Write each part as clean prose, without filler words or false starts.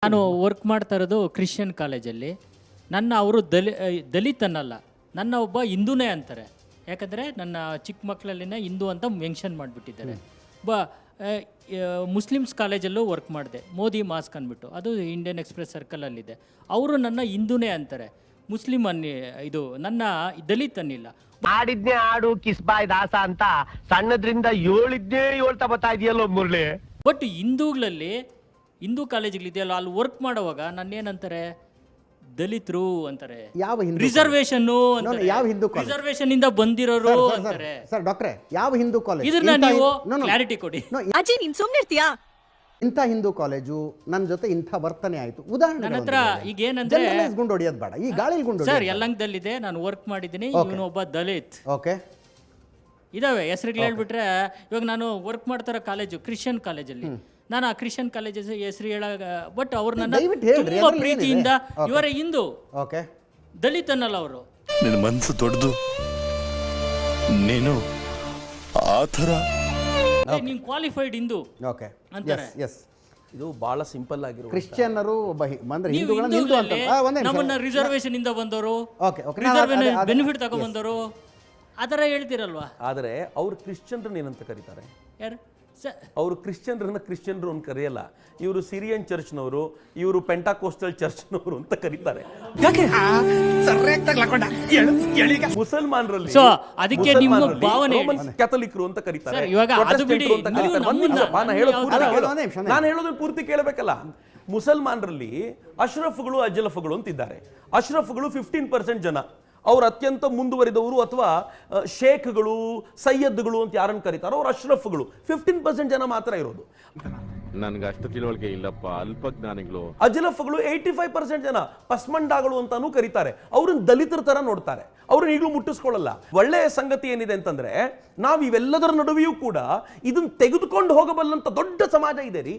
ನಾನು ವರ್ಕ್ ಮಾಡ್ತಾ ಇರೋದು ಕ್ರಿಶ್ಚಿಯನ್ ಕಾಲೇಜಲ್ಲಿ. ಅವರು ದಲಿತ್ ಅನ್ನಲ್ಲ, ನನ್ನ ಒಬ್ಬ ಹಿಂದೂನೇ ಅಂತಾರೆ. ಯಾಕಂದರೆ ನನ್ನ ಚಿಕ್ಕ ಮಕ್ಕಳಲ್ಲಿನ ಹಿಂದೂ ಅಂತ ಮೆನ್ಷನ್ ಮಾಡಿಬಿಟ್ಟಿದ್ದಾರೆ. ಮುಸ್ಲಿಮ್ಸ್ ಕಾಲೇಜಲ್ಲೂ ವರ್ಕ್ ಮಾಡಿದೆ, ಮೋದಿ ಮಾಸ್ಕ್ ಅಂದ್ಬಿಟ್ಟು, ಅದು ಇಂಡಿಯನ್ ಎಕ್ಸ್ಪ್ರೆಸ್ ಸರ್ಕಲಲ್ಲಿದೆ. ಅವರು ನನ್ನ ಹಿಂದೂನೇ ಅಂತಾರೆ, ಮುಸ್ಲಿಂ ಇದು ನನ್ನ ದಲಿತ್ ಅನ್ನಿಲ್ಲ. ಆಡಿದ್ನೇ ಆಡು ಕಿಸ್ಬಾಯ್ ದಾಸ ಅಂತ ಸಣ್ಣದ್ರಿಂದ ಹೇಳಿದ್ನೇ ಹೇಳ್ತಾ ಬರ್ತಾ ಇದೆಯಲ್ಲೋ ಮುರಳಿ. ಬಟ್ ಹಿಂದೂಗಳಲ್ಲಿ ಹಿಂದೂ ಕಾಲೇಜ್ಗಳಿದೆಯಲ್ಲ, ಅಲ್ಲಿ ವರ್ಕ್ ಮಾಡುವಾಗ ನನ್ನೇನಂತಾರೆ, ದಲಿತರು ಅಂತಾರೆ, ಯಾವ ಹಿಂದೂ ರಿಸರ್ವೇಶನ್ ಯಾವ ಹಿಂದೂ ಕಾಲೇಜ್? ರಿಸರ್ವೇಶನ್ ಇಂದ ಬಂದಿರೋರು ಅಂತಾರೆ. ಸರ್ ಡಾಕ್ಟ್ರೆ, ಯಾವ ಹಿಂದೂ ಕಾಲೇಜ್? ಇದನ್ನ ನೀವು ಕ್ಲಾರಿಟಿ ಕೊಡಿ. ಅಜ್ಜಿ ನೀನ್ ಸುಮ್ಮನೆ ಇರ್ತೀಯಾ? ಇಂಥ ಹಿಂದೂ ಕಾಲೇಜು ನನ್ನ ಜೊತೆ ಇಂಥ ವರ್ತನೆ ಆಯ್ತು. ಉದಾಹರಣೆ ನನ್ನ ಹತ್ರ ಈಗ ಏನಂದ್ರೆ ಗುಂಡು ಹೊಡಿಯೋದು ಬೇಡ, ಈ ಗಾಳಿ ಗುಂಡು ಸರ್ ಯಲ್ಲಂಕದಲ್ಲಿದೆ, ನಾನು ವರ್ಕ್ ಮಾಡಿದ್ದೀನಿ. ಇವನು ಒಬ್ಬ ದಲಿತ್. ಓಕೆ, ಇದಾವೆ ಹೆಸರುಗಳು ಹೇಳ್ಬಿಟ್ರೆ. ಇವಾಗ ನಾನು ವರ್ಕ್ ಮಾಡ್ತಾರೋ ಕಾಲೇಜು ಕ್ರಿಶ್ಚಿಯನ್ ಕಾಲೇಜಲ್ಲಿ, ನಾನು ಆ ಕ್ರಿಶ್ಚಿಯನ್ ಕಾಲೇಜ್ ಹೆಸರು ಹೇಳಾಗ, ಬಟ್ ಅವ್ರು ನನ್ನ ತುಂಬಾ ಪ್ರೀತಿಯಿಂದ ಇವರೇ ಹಿಂದೂ, ಓಕೆ, ದಲಿತ್ ಅನ್ನಲ್ಲ ಅವರು. ನಿನ್ನ ಮನಸ್ಸು ದೊಡ್ಡದು, ನೀನು ಆ ಥರ ನೀನ್ ಕ್ವಾಲಿಫೈಡ್ ಹಿಂದೂ ಓಕೆ ಅಂತಾರೆ. ಎಸ್, ಇದು ಬಹಳ ಸಿಂಪಲ್ ಆಗಿರೋ ಕ್ರಿಶ್ಚಿಯನ್ನರು ಒಬ್ಬ ಅಂದ್ರೆ ನೀವು ಹಿಂದೂಗಳನ್ನ ಹಿಂದೂ ಅಂತ ನಮ್ಮನ್ನ ರಿಸರ್ವೇಶನ್ ಇಂದ ಬಂದವರು, ಓಕೆ ಓಕೆ, ಬೆನಿಫಿಟ್ ತಗೊಂಡ್ಬಂದವರು ಆ ಥರ ಹೇಳ್ತಿರಲ್ವಾ? ಆದರೆ ಅವ್ರು ಕ್ರಿಶ್ಚಿಯನ್ರನ್ನ ಏನಂತ ಕರೀತಾರೆ? ಯಾರು ಅವರು ಕ್ರಿಶ್ಚಿಯನ್ರನ್ನ ಕ್ರಿಶ್ಚಿಯನ್ರು ಅಂತ ಕರೆಯಲ್ಲ, ಇವರು ಸಿರಿಯನ್ ಚರ್ಚ್ನವರು, ಇವರು ಪೆಂಟಾಕೋಸ್ಟಲ್ ಚರ್ಚ್ನವರು ಅಂತ ಕರೀತಾರೆ. ಮುಸಲ್ಮಾನರಲ್ಲಿ ಸೊ ಅದಕ್ಕೆ ನಿಮ್ಮ ಭಾವನೆ ಕ್ಯಾಥಲಿಕರು ಅಂತ ಕರೀತಾರೆ, ಸರ್, ಇವಾಗ ಅದು ಬಿಡಿ, ನಾನು ಹೇಳೋದನ್ನ ಪೂರ್ತಿ ಕೇಳಬೇಕಲ್ಲ. ಮುಸಲ್ಮಾನರಲ್ಲಿ ಅಶ್ರಫ್ಗಳು ಅಜಲಫ್ಗಳು ಅಂತಿದ್ದಾರೆ. ಅಶ್ರಫ್ಗಳು 15% ಜನ, ಅವ್ರು ಅತ್ಯಂತ ಮುಂದುವರಿದವರು, ಅಥವಾ ಶೇಖ್ಗಳು ಸೈಯದ್ಗಳು ಅಂತ ಯಾರನ್ನು ಕರೀತಾರೋ ಅವ್ರು ಅಶ್ರಫ್ಗಳು. 15% ಜನ ಮಾತ್ರ ಇರೋದು. ನನ್ಗೆ ಅಷ್ಟು ತಿಳುವಳಿಕೆ ಇಲ್ಲಪ್ಪ, ಅಲ್ಪಜ್ಞಾನಿಗಳು. ಅಜಲಫ್ಗಳು 85% ಜನ, ಪಸ್ಮಂಡಾಗಳು ಅಂತಾನೂ ಕರೀತಾರೆ. ಅವ್ರನ್ನ ದಲಿತರ ತರ ನೋಡ್ತಾರೆ, ಅವ್ರನ್ನ ಈಗಲೂ ಮುಟ್ಟಿಸ್ಕೊಳ್ಳಲ್ಲ. ಒಳ್ಳೆಯ ಸಂಗತಿ ಏನಿದೆ ಅಂತಂದ್ರೆ, ನಾವು ಇವೆಲ್ಲದರ ನಡುವೆಯೂ ಕೂಡ ಇದನ್ನ ತೆಗೆದುಕೊಂಡು ಹೋಗಬಲ್ಲಂತ ದೊಡ್ಡ ಸಮಾಜ ಇದೆ ರೀ.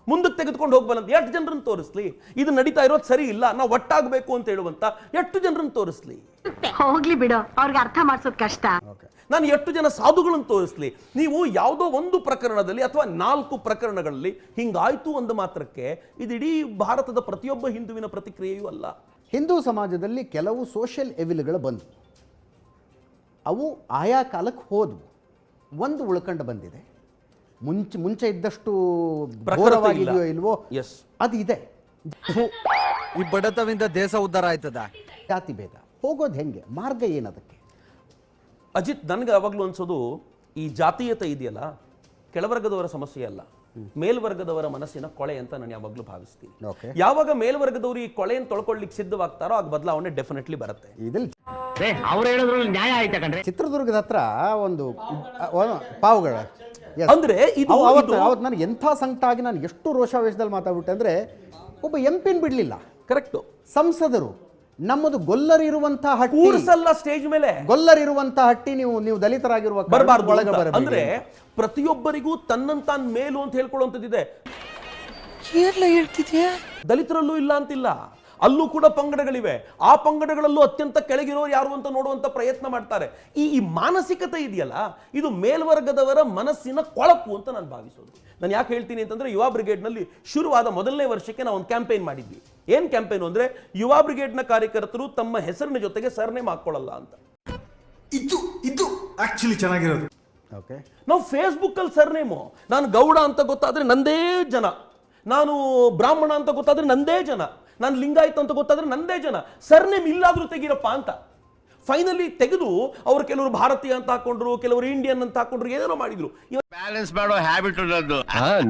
ಮುಂದಕ್ಕೆ ತೆಗೆದುಕೊಂಡು ಹೋಗ್ಬಲ್ಲಂತ ಎಷ್ಟು ಜನರನ್ನು ತೋರಿಸ್ಲಿ? ಇದು ನಡೀತಾ ಇರೋದು ಸರಿ ಇಲ್ಲ, ನಾವು ಒಟ್ಟಾಗಬೇಕು ಅಂತ ಹೇಳುವಂತ ಎಷ್ಟು ಜನರನ್ನು ತೋರಿಸ್ಲಿ? ಹೋಗ್ಲಿ ಬಿಡು, ಅವ್ರಿಗೆ ಅರ್ಥ ಮಾಡ್ಸೋದು ಕಷ್ಟ. ನಾನು ಎಷ್ಟು ಜನ ಸಾಧುಗಳನ್ನು ತೋರಿಸ್ಲಿ? ನೀವು ಯಾವುದೋ ಒಂದು ಪ್ರಕರಣದಲ್ಲಿ ಅಥವಾ 4 ಪ್ರಕರಣಗಳಲ್ಲಿ ಹಿಂಗಾಯ್ತು ಒಂದು ಮಾತ್ರಕ್ಕೆ ಇದಿಡೀ ಭಾರತದ ಪ್ರತಿಯೊಬ್ಬ ಹಿಂದುವಿನ ಪ್ರತಿಕ್ರಿಯೆಯೂ ಅಲ್ಲ. ಹಿಂದೂ ಸಮಾಜದಲ್ಲಿ ಕೆಲವು ಸೋಷಿಯಲ್ ಎವಿಲ್ಗಳು ಬಂದವು, ಅವು ಆಯಾ ಕಾಲಕ್ಕೆ ಹೋದವು. ಒಂದು ಉಳ್ಕೊಂಡು ಬಂದಿದೆ, ಮುಂಚೆ ಇದ್ದಷ್ಟು ಘೋರವಾಗಿದೆಯೋ ಇಲ್ವೋ ಅದು ಇದೆ. ಈ ಬಡತವಿಂದ ದೇಶ ಉದ್ಧಾರ ಆಯ್ತದ? ಜಾತಿ ಭೇದ ಹೋಗೋದು ಹೆಂಗೆ, ಮಾರ್ಗ ಏನದಕ್ಕೆ? ಅಜಿತ್, ನನಗೆ ಯಾವಾಗಲೂ ಅನ್ಸೋದು, ಈ ಜಾತೀಯತೆ ಇದೆಯಲ್ಲ, ಕೆಳವರ್ಗದವರ ಸಮಸ್ಯೆ ಅಲ್ಲ, ಮೇಲ್ವರ್ಗದವರ ಮನಸ್ಸಿನ ಕೊಳೆ ಅಂತ ನಾನು ಯಾವಾಗಲೂ ಭಾವಿಸ್ತೀನಿ. ಯಾವಾಗ ಮೇಲ್ವರ್ಗದವರು ಈ ಕೊಳೆಯನ್ನು ತೊಳ್ಕೊಳ್ಳಿಕ್ಕೆ ಸಿದ್ಧವಾಗ್ತಾರೋ ಆಗ ಬದಲಾವಣೆ ಡೆಫಿನೆಟ್ಲಿ ಬರುತ್ತೆ. ಇದ್ರಲ್ಲಿ ಅವ್ರು ಹೇಳಿದ್ರು ನ್ಯಾಯ ಆಯ್ತಾ ಕಣ್ರೆ. ಚಿತ್ರದುರ್ಗದ ಹತ್ರ ಒಂದು ಪಾವುಗಳ ಅಂದ್ರೆ ಅವತ್ತು ನನಗೆ ಎಂಥ ಸಂಕಟ ಆಗಿ ನಾನು ಎಷ್ಟು ರೋಷಾವೇಶದಲ್ಲಿ ಮಾತಾಡ್ಬಿಟ್ಟೆ ಅಂದ್ರೆ, ಒಬ್ಬ ಎಂಪಿನ್ ಬಿಡ್ಲಿಲ್ಲ. ಕರೆಕ್ಟ್, ಸಂಸದರು ನಮ್ಮದು ಗೊಲ್ಲರಿರುವಂತಹ ಹಟ್ಟಿ, ಕೂರಿಸಲ್ಲ ಸ್ಟೇಜ್ ಮೇಲೆ. ಗೊಲ್ಲರಿರುವಂತಹ ಹಟ್ಟಿ ನೀವು ದಲಿತರಾಗಿರುವ ಬರಬಾರ್ದು. ಅಂದ್ರೆ ಪ್ರತಿಯೊಬ್ಬರಿಗೂ ತನ್ನಂತಾನ್ ಮೇಲು ಅಂತ ಹೇಳ್ಕೊಳ್ಳುವಂಥದ್ದಿದೆ. ದಲಿತರಲ್ಲೂ ಇಲ್ಲ ಅಂತಿಲ್ಲ, ಅಲ್ಲೂ ಕೂಡ ಪಂಗಡಗಳಿವೆ. ಆ ಪಂಗಡಗಳಲ್ಲೂ ಅತ್ಯಂತ ಕೆಳಗಿರೋರು ಯಾರು ಅಂತ ನೋಡುವಂತ ಪ್ರಯತ್ನ ಮಾಡ್ತಾರೆ. ಈ ಮಾನಸಿಕತೆ ಇದೆಯಲ್ಲ, ಇದು ಮೇಲ್ವರ್ಗದವರ ಮನಸ್ಸಿನ ಕೊಳಕು ಅಂತ ನಾನು ಭಾವಿಸೋದು. ನಾನು ಯಾಕೆ ಹೇಳ್ತೀನಿ ಅಂತಂದ್ರೆ, ಯುವ ಬ್ರಿಗೇಡ್ನಲ್ಲಿ ಶುರುವಾದ ಮೊದಲನೇ ವರ್ಷಕ್ಕೆ ನಾವು ಒಂದು ಕ್ಯಾಂಪೇನ್ ಮಾಡಿದ್ವಿ. ಏನ್ ಕ್ಯಾಂಪೇನ್ ಅಂದ್ರೆ, ಯುವ ಬ್ರಿಗೇಡ್ನ ಕಾರ್ಯಕರ್ತರು ತಮ್ಮ ಹೆಸರಿನ ಜೊತೆಗೆ ಸರ್ನೇಮ್ ಹಾಕೊಳ್ಳಲ್ಲ ಅಂತ. ಇದು ಆಕ್ಚುಲಿ ಚೆನ್ನಾಗಿರೋದು. ಓಕೆ, ನಾವು ಫೇಸ್ಬುಕ್ ಅಲ್ಲಿ ಸರ್ನೇಮು, ನಾನು ಗೌಡ ಅಂತ ಗೊತ್ತಾದ್ರೆ ನಂದೇ ಜನ, ನಾನು ಬ್ರಾಹ್ಮಣ ಅಂತ ಗೊತ್ತಾದ್ರೆ ನಂದೇ ಜನ, ನಾನು ಲಿಂಗಾಯತ್ ಅಂತ ಗೊತ್ತಾದ್ರೆ ನಂದೇ ಜನ, ಸರ್ನೇಮ್ ಇಲ್ಲಾದ್ರೂ ತೆಗೀರಪ್ಪ ಅಂತ. ಫೈನಲಿ ತೆಗೆದು ಅವರು ಕೆಲವರು ಭಾರತೀಯ ಅಂತ ಹಾಕೊಂಡ್ರು, ಕೆಲವರು ಇಂಡಿಯನ್ ಅಂತ ಹಾಕೊಂಡ್ರು, ಏನೇನೋ ಮಾಡಿದ್ರು. ಬ್ಯಾಲೆನ್ಸ್ ಮಾಡೋ ಹ್ಯಾಬಿಟ್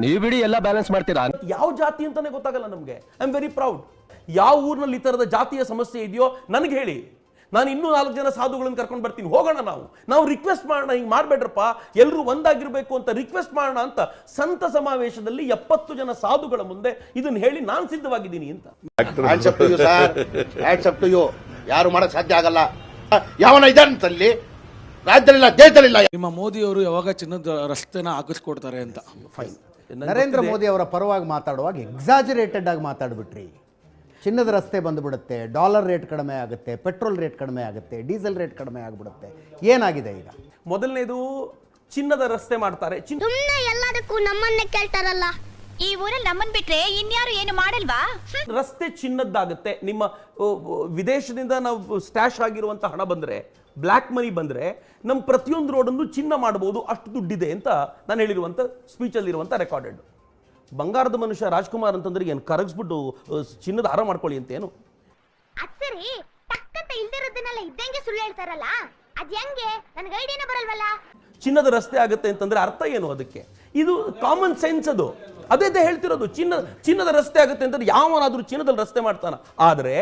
ನೀವು ಬಿಡಿ, ಎಲ್ಲ ಬ್ಯಾಲೆನ್ಸ್ ಮಾಡ್ತೀರಾ. ಯಾವ ಜಾತಿ ಅಂತಾನೆ ಗೊತ್ತಾಗಲ್ಲ ನಮ್ಗೆ. I am very proud. ಯಾವ ಊರಿನಲ್ಲಿ ಈ ತರದ ಜಾತಿಯ ಸಮಸ್ಯೆ ಇದೆಯೋ ನನಗೆ ಹೇಳಿ, ನಾನು ಇನ್ನೂ 4 ಜನ ಸಾಧುಗಳನ್ನು ಕರ್ಕೊಂಡು ಬರ್ತೀನಿ, ಹೋಗೋಣ. ನಾವು ರಿಕ್ವೆಸ್ಟ್ ಮಾಡೋಣ, ಹಿಂಗೆ ಮಾಡ್ಬೇಡ್ರಪ್ಪ, ಎಲ್ಲರೂ ಒಂದಾಗಿರ್ಬೇಕು ಅಂತ ರಿಕ್ವೆಸ್ಟ್ ಮಾಡೋಣ ಅಂತ ಸಂತ ಸಮಾವೇಶದಲ್ಲಿ 70 ಜನ ಸಾಧುಗಳ ಮುಂದೆ ಇದನ್ನ ಹೇಳಿ ನಾನು ಸಿದ್ಧವಾಗಿದ್ದೀನಿ ಅಂತ. ಯಾರು ಮಾಡಕ್ ಸಾಧ್ಯ ಆಗಲ್ಲ. ಯಾವನ ಇದಂತಲ್ಲಿ ರಾಜ್ಯದಲ್ಲಿಲ್ಲ, ದೇಶದಲ್ಲಿಲ್ಲ. ನಿಮ್ಮ ಮೋದಿಯವರು ಯಾವಾಗ ಚಿನ್ನದ ರಸ್ತೆನ ಹಾಕಿಸ್ಕೊಡ್ತಾರೆ ಅಂತ. ನರೇಂದ್ರ ಮೋದಿ ಅವರ ಪರವಾಗಿ ಮಾತಾಡುವಾಗ ಎಕ್ಸಾಜರೇಟೆಡ್ ಆಗಿ ಮಾತಾಡ್ಬಿಟ್ರಿ. ಚಿನ್ನದ ರಸ್ತೆ ಬಂದುಬಿಡುತ್ತೆ, ಡಾಲರ್ ರೇಟ್ ಕಡಿಮೆ ಆಗುತ್ತೆ, ಪೆಟ್ರೋಲ್ ರೇಟ್ ಕಡಿಮೆ ಆಗುತ್ತೆ, ಡೀಸೆಲ್ ರೇಟ್ ಕಡಿಮೆ ಆಗಿಬಿಡುತ್ತೆ. ಏನಾಗಿದೆ ಈಗ? ಮೊದಲನೇದು, ಚಿನ್ನದ ರಸ್ತೆ ಮಾಡ್ತಾರೆ. ಎಲ್ಲದಕ್ಕೂ ನಮ್ಮನ್ನೇ ಕೇಳ್ತಾರಲ್ಲ. ಈ ಊರಲ್ಲಿ ನಮ್ಮನ್ ಬಿಟ್ರೆ ಇನ್ಯಾರು ಏನು ಮಾಡಲ್ವಾ? ರಸ್ತೆ ಚಿನ್ನದ್ದಾಗುತ್ತೆ. ನಿಮ್ಮ ವಿದೇಶದಿಂದ ನಾವು ಸ್ಟ್ಯಾಶ್ ಆಗಿರುವಂತ ಹಣ ಬಂದ್ರೆ, ಬ್ಲ್ಯಾಕ್ ಮನಿ ಬಂದ್ರೆ, ನಮ್ಮ ಪ್ರತಿಯೊಂದು ರೋಡನ್ನು ಚಿನ್ನ ಮಾಡಬಹುದು, ಅಷ್ಟು ದುಡ್ಡಿದೆ ಅಂತ ನಾನು ಹೇಳಿರುವಂತ ಸ್ಪೀಚಲ್ಲಿ ಇರುವಂತ ರೆಕಾರ್ಡೆಡ್. ಬಂಗಾರದ ಮನುಷ್ಯ ರಾಜ್ಕುಮಾರ್ ಅಂತಂದ್ರೆ ಏನು ಕರಗಿಸ್ಬಿಟ್ಟು ಚಿನ್ನದ ಹಾರ ಮಾಡ್ಕೊಳ್ಳಿ ಅಂತೇನು? ಸರಿ, ಟಕ್ಕಂತ ಇಲ್ದಿರೋದನ್ನೆಲ್ಲ ಇದ್ದಂಗೆ ಸುಳ್ಳು ಹೇಳ್ತಾರಲ್ಲ, ಅದ್ ಹೆಂಗೆ? ನನಗೆ ಐಡಿಯಾನೇ ಬರಲ್ವಲ್ಲ. ಚಿನ್ನದ ರಸ್ತೆ ಆಗುತ್ತೆ ಅಂತಂದ್ರೆ ಅರ್ಥ ಏನು ಅದಕ್ಕೆ? ಇದು ಕಾಮನ್ ಸೆನ್ಸ್. ಅದು ಅದೇ ಹೇಳ್ತಿರೋದು. ಚಿನ್ನದ ರಸ್ತೆ ಆಗುತ್ತೆ ಅಂತಂದ್ರೆ ಯಾವನಾದ್ರೂ ಚಿನ್ನದಲ್ಲಿ ರಸ್ತೆ ಮಾಡ್ತಾನ? ಆದ್ರೆ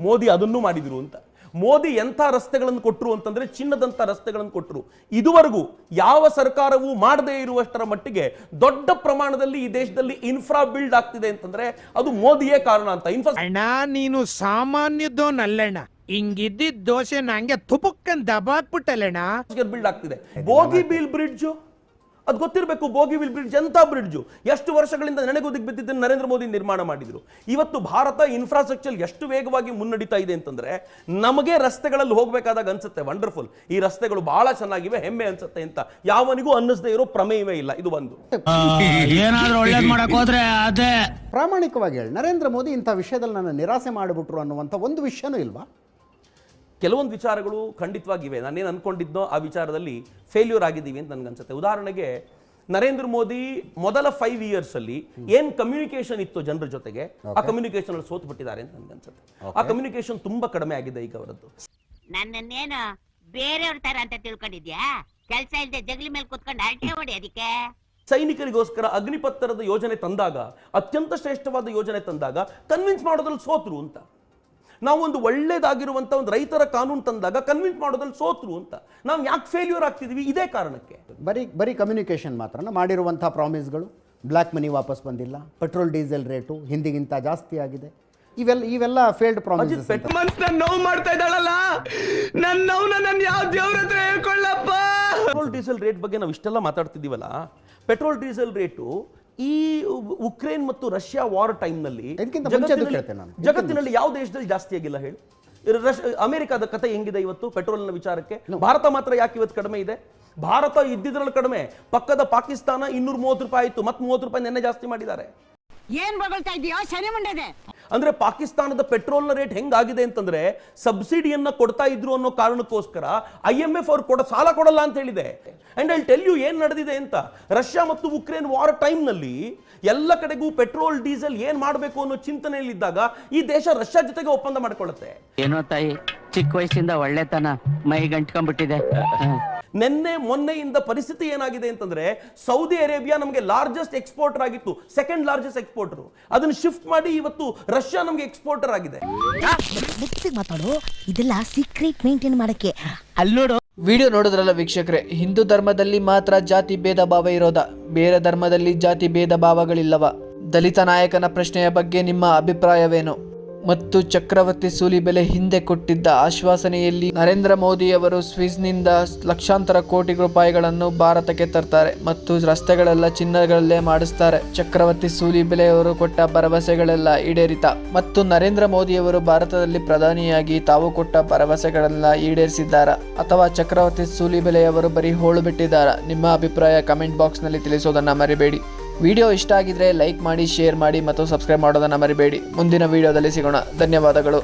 ಮೋದಿ ಅದನ್ನು ಮಾಡಿದ್ರು ಅಂತ. ಮೋದಿ ಎಂಥ ರಸ್ತೆಗಳನ್ನು ಕೊಟ್ಟರು ಅಂತಂದ್ರೆ ಚಿನ್ನದಂತ ರಸ್ತೆಗಳನ್ನು ಕೊಟ್ಟರು. ಇದುವರೆಗೂ ಯಾವ ಸರ್ಕಾರವೂ ಮಾಡದೇ ಇರುವಷ್ಟರ ಮಟ್ಟಿಗೆ ದೊಡ್ಡ ಪ್ರಮಾಣದಲ್ಲಿ ಈ ದೇಶದಲ್ಲಿ ಇನ್ಫ್ರಾ ಬಿಲ್ಡ್ ಆಗ್ತಿದೆ ಅಂತಂದ್ರೆ ಅದು ಮೋದಿಯೇ ಕಾರಣ ಅಂತ. ಅಣ್ಣ ನೀನು ಸಾಮಾನ್ಯದೋನಲ್ಲಣ್ಣ, ಹಿಂಗಿದ್ದಿದ್ದ ದೋಸೆ ನಂಗೆ ತುಪಕ್ಕನ್ ದಬಾಕ್ಬಿಟ್ಟಲ್ಲಣ್ಣ. ಬಿಲ್ಡ್ ಆಗ್ತಿದೆ. ಬೋಗಿಬೀಲ್ ಬ್ರಿಡ್ಜ್ ಅದು ಗೊತ್ತಿರಬೇಕು. ಬೋಗಿಬೀಲ್ ಬ್ರಿಡ್ಜ್ ಎಂತ ಬ್ರಿಡ್ಜ್, ಎಷ್ಟು ವರ್ಷಗಳಿಂದ ನೆನೆಗುದಿಗೆ ಬಿದ್ದಿದ್ದನ್ನು ನರೇಂದ್ರ ಮೋದಿ ನಿರ್ಮಾಣ ಮಾಡಿದ್ರು. ಇವತ್ತು ಭಾರತ ಇನ್ಫ್ರಾಸ್ಟ್ರಕ್ಚರ್ ಎಷ್ಟು ವೇಗವಾಗಿ ಮುನ್ನಡೀತಾ ಇದೆ ಅಂತಂದ್ರೆ ನಮಗೆ ರಸ್ತೆಗಳಲ್ಲಿ ಹೋಗ್ಬೇಕಾದಾಗ ಅನ್ಸುತ್ತೆ ವಂಡರ್ಫುಲ್, ಈ ರಸ್ತೆಗಳು ಬಹಳ ಚೆನ್ನಾಗಿವೆ, ಹೆಮ್ಮೆ ಅನ್ಸುತ್ತೆ ಅಂತ. ಯಾವನಿಗೂ ಅನ್ನಿಸದೇ ಇರೋ ಪ್ರಮೇಯವೇ ಇಲ್ಲ. ಇದು ಒಂದು. ಏನಾದ್ರೂ ಒಳ್ಳೇದ್ ಮಾಡಕ್ ಹೋದ್ರೆ ಅದೇ. ಪ್ರಾಮಾಣಿಕವಾಗಿ ಹೇಳಿ, ನರೇಂದ್ರ ಮೋದಿ ಇಂಥ ವಿಷಯದಲ್ಲಿ ನನ್ನ ನಿರಾಸೆ ಮಾಡಿಬಿಟ್ರು ಅನ್ನುವಂಥ ಒಂದು ವಿಷಯನೂ ಇಲ್ವಾ? ಕೆಲವೊಂದು ವಿಚಾರಗಳು ಖಂಡಿತವಾಗಿವೆ. ನಾನೇನು ಅನ್ಕೊಂಡಿದ್ನೋ ಆ ವಿಚಾರದಲ್ಲಿ ಫೇಲ್ಯೂರ್ ಆಗಿದ್ದೀವಿ ಅಂತ ನನಗನ್ಸುತ್ತೆ. ಉದಾಹರಣೆಗೆ ನರೇಂದ್ರ ಮೋದಿ ಮೊದಲ 5 years ಅಲ್ಲಿ ಏನ್ ಕಮ್ಯುನಿಕೇಶನ್ ಇತ್ತು ಜನರ ಜೊತೆಗೆ, ಆ ಕಮ್ಯುನಿಕೇಶನ್ ಅಲ್ಲಿ ಸೋತು ಬಿಟ್ಟಿದ್ದಾರೆ ಅಂತ ನನಗನ್ಸುತ್ತೆ. ಆ ಕಮ್ಯುನಿಕೇಶನ್ ತುಂಬಾ ಕಡಿಮೆ ಆಗಿದೆ ಈಗ ಅವರದ್ದು. ನನ್ನನ್ನೇನು ಬೇರೆಯವ್ರ ತರ ಅಂತ ತಿಳ್ಕೊಂಡಿದ್ಯಾ? ಕೆಲ್ಸ ಇಲ್ದೆ ಜಗಲಿ ಮೇಲೆ ಕುತ್ಕೊಂಡು ಅಲ್ಟೆ ಹೊಡಿ. ಅದಕ್ಕೆ ಸೈನಿಕರಿಗೋಸ್ಕರ ಅಗ್ನಿಪತ್ರದ ಯೋಜನೆ ತಂದಾಗ, ಅತ್ಯಂತ ಶ್ರೇಷ್ಠವಾದ ಯೋಜನೆ ತಂದಾಗ ಕನ್ವಿನ್ಸ್ ಮಾಡೋದ್ರಲ್ಲಿ ಸೋತ್ರು ಅಂತ. ನಾವು ಒಂದು ಒಳ್ಳೇದಾಗಿರುವಂತ ಒಂದು ರೈತರ ಕಾನೂನು ತಂದಾಗ ಕನ್ವಿನ್ಸ್ ಮಾಡೋದ್ರಲ್ಲಿ ಸೋತ್ರು ಅಂತ. ನಾವು ಯಾಕೆ ಫೇಲ್ಯೂರ್ ಆಗ್ತಿದೀವಿ? ಇದೇ ಕಾರಣಕ್ಕೆ. ಬರೀ ಕಮ್ಯುನಿಕೇಷನ್ ಮಾತ್ರ ಮಾಡಿರುವಂಥ ಪ್ರಾಮಿಸ್ಗಳು. ಬ್ಲ್ಯಾಕ್ ಮನಿ ವಾಪಸ್ ಬಂದಿಲ್ಲ, ಪೆಟ್ರೋಲ್ ಡೀಸೆಲ್ ರೇಟು ಹಿಂದಿಗಿಂತ ಜಾಸ್ತಿ ಆಗಿದೆ, ಇವೆಲ್ಲ ಫೇಲ್ಡ್ ಪ್ರಾಮಿಸಸ್. ನೋವು ಮಾಡ್ತಾ ಇದ್ದಾಳಲ್ಲ, ನನ್ನ ನೋವು ನನ್ನ ಯಾವ ದೇವ್ರ ಹತ್ರ ಹೇಳ್ಕೊಳ್ಳಪ್ಪ. ಪೆಟ್ರೋಲ್ ಡೀಸೆಲ್ ರೇಟ್ ಬಗ್ಗೆ ನಾವು ಇಷ್ಟೆಲ್ಲ ಮಾತಾಡ್ತಿದ್ದೀವಲ್ಲ, ಪೆಟ್ರೋಲ್ ಡೀಸೆಲ್ ರೇಟು ಈ ಉಕ್ರೇನ್ ಮತ್ತು ರಷ್ಯಾ ವಾರ್ ಟೈಮ್ನಲ್ಲಿ ಜಗತ್ತಿನಲ್ಲಿ ಯಾವ ದೇಶದಲ್ಲಿ ಜಾಸ್ತಿ ಆಗಿಲ್ಲ ಹೇಳಿ? ಅಮೆರಿಕದ ಕಥೆ ಹೆಂಗಿದೆ ಇವತ್ತು ಪೆಟ್ರೋಲ್ನ ವಿಚಾರಕ್ಕೆ? ಭಾರತ ಮಾತ್ರ ಯಾಕೆ ಇವತ್ತು ಕಡಿಮೆ ಇದೆ? ಭಾರತ ಇದ್ದಿದ್ರಲ್ಲಿ ಕಡಿಮೆ, ಪಕ್ಕದ ಪಾಕಿಸ್ತಾನ 230 ರೂಪಾಯಿ ಆಯ್ತು, ಮತ್ತೆ 30 ರೂಪಾಯಿ ನೆನ್ನೆ ಜಾಸ್ತಿ ಮಾಡಿದ್ದಾರೆ. ಏನ್ ಬಗಳ್ತಾ ಇದೀಯೋ ಶನಿ ಮುಂಡೆದೆ? ಅಂದ್ರೆ ಪಾಕಿಸ್ತಾನದ ಪೆಟ್ರೋಲ್ನ ರೇಟ್ ಹೆಂಗಾಗಿದೆ ಅಂತಂದ್ರೆ ಸಬ್ಸಿಡಿಯನ್ನ ಕೊಡ್ತಾ ಇದ್ರು ಅನ್ನೋ ಕಾರಣಕ್ಕೋಸ್ಕರ IMF ಅವ್ರು ಸಾಲ ಕೊಡಲ್ಲ ಅಂತ ಹೇಳಿದೆ. ಅಂಡ್ ಐ ಟೆಲ್ ಯು ಏನ್ ನಡೆದಿದೆ ಅಂತ. ರಷ್ಯಾ ಮತ್ತು ಉಕ್ರೇನ್ ವಾರ್ ಟೈಮ್ ನಲ್ಲಿ ಎಲ್ಲ ಕಡೆಗೂ ಪೆಟ್ರೋಲ್ ಡೀಸೆಲ್ ಏನ್ ಮಾಡಬೇಕು ಅನ್ನೋ ಚಿಂತನೆಯಲ್ಲಿದ್ದಾಗ ಈ ದೇಶ ರಷ್ಯಾ ಜೊತೆಗೆ ಒಪ್ಪಂದ ಮಾಡ್ಕೊಳ್ಳುತ್ತೆ. ಏನೋ ತಾಯಿ, ಚಿಕ್ಕ ವಯಸ್ಸಿಂದ ಒಳ್ಳೆತನ ಮೈ ಗಂಟ್ಕೊಂಡ್ಬಿಟ್ಟಿದೆ. ನಿನ್ನೆ ಮೊನ್ನೆಯಿಂದ ಪರಿಸ್ಥಿತಿ ಏನಾಗಿದೆ ಅಂತಂದ್ರೆ ಸೌದಿ ಅರೇಬಿಯಾ ನಮಗೆ ಲಾರ್ಜೆಸ್ಟ್ ಎಕ್ಸ್ಪೋರ್ಟರ್ ಆಗಿತ್ತು, ಸೆಕೆಂಡ್ ಲಾರ್ಜೆಸ್ಟ್ ಎಕ್ಸ್ಪೋರ್ಟರ್. ಅದನ್ನು ಶಿಫ್ಟ್ ಮಾಡಿ ಇವತ್ತು ರಷ್ಯಾ ನಮಗೆ ಎಕ್ಸ್ಪೋರ್ಟರ್ ಆಗಿದೆ. ಮಾತಾಡು, ಇದೆಲ್ಲ ಸೀಕ್ರೆಟ್ ಮೇಂಟೈನ್ ಮಾಡಕ್ಕೆ. ಅಲ್ಲಿ ನೋಡು. ವಿಡಿಯೋ ನೋಡಿದ್ರಲ್ಲ ವೀಕ್ಷಕರೇ, ಹಿಂದೂ ಧರ್ಮದಲ್ಲಿ ಮಾತ್ರ ಜಾತಿ ಭೇದ ಭಾವ ಇರೋದ, ಬೇರೆ ಧರ್ಮದಲ್ಲಿ ಜಾತಿ ಭೇದ ಭಾವಗಳಿಲ್ಲವ? ದಲಿತ ನಾಯಕನ ಪ್ರಶ್ನೆಯ ಬಗ್ಗೆ ನಿಮ್ಮ ಅಭಿಪ್ರಾಯವೇನು? ಮತ್ತು ಚಕ್ರವರ್ತಿ ಸೂಲಿಬೆಲೆ ಹಿಂದೆ ಕೊಟ್ಟಿದ್ದ ಆಶ್ವಾಸನೆಯಲ್ಲಿ ನರೇಂದ್ರ ಮೋದಿ ಅವರು ಸ್ವಿಸ್ನಿಂದ ಲಕ್ಷಾಂತರ ಕೋಟಿ ರೂಪಾಯಿಗಳನ್ನು ಭಾರತಕ್ಕೆ ತರ್ತಾರೆ ಮತ್ತು ರಸ್ತೆಗಳೆಲ್ಲ ಚಿನ್ನಗಳಲ್ಲೇ ಮಾಡಿಸ್ತಾರೆ. ಚಕ್ರವರ್ತಿ ಸೂಲಿಬೆಲೆ ಅವರು ಕೊಟ್ಟ ಭರವಸೆಗಳೆಲ್ಲ ಈಡೇರಿತ ಮತ್ತು ನರೇಂದ್ರ ಮೋದಿ ಅವರು ಭಾರತದಲ್ಲಿ ಪ್ರಧಾನಿಯಾಗಿ ತಾವು ಕೊಟ್ಟ ಭರವಸೆಗಳೆಲ್ಲ ಈಡೇರಿಸಿದ್ದಾರ ಅಥವಾ ಚಕ್ರವರ್ತಿ ಸೂಲಿಬೆಲೆ ಅವರು ಬರೀ ಹೋಳು ಬಿಟ್ಟಿದ್ದಾರ? ನಿಮ್ಮ ಅಭಿಪ್ರಾಯ ಕಮೆಂಟ್ ಬಾಕ್ಸ್ನಲ್ಲಿ ತಿಳಿಸೋದನ್ನ ಮರಿಬೇಡಿ. ವಿಡಿಯೋ ಇಷ್ಟ ಆಗಿದ್ರೆ ಲೈಕ್ ಮಾಡಿ, ಶೇರ್ ಮಾಡಿ ಮತ್ತು ಸಬ್ಸ್ಕ್ರೈಬ್ ಮಾಡೋದನ್ನ ಮರಿಬೇಡಿ. ಮುಂದಿನ ವಿಡಿಯೋದಲ್ಲಿ ಸಿಗೋಣ. ಧನ್ಯವಾದಗಳು.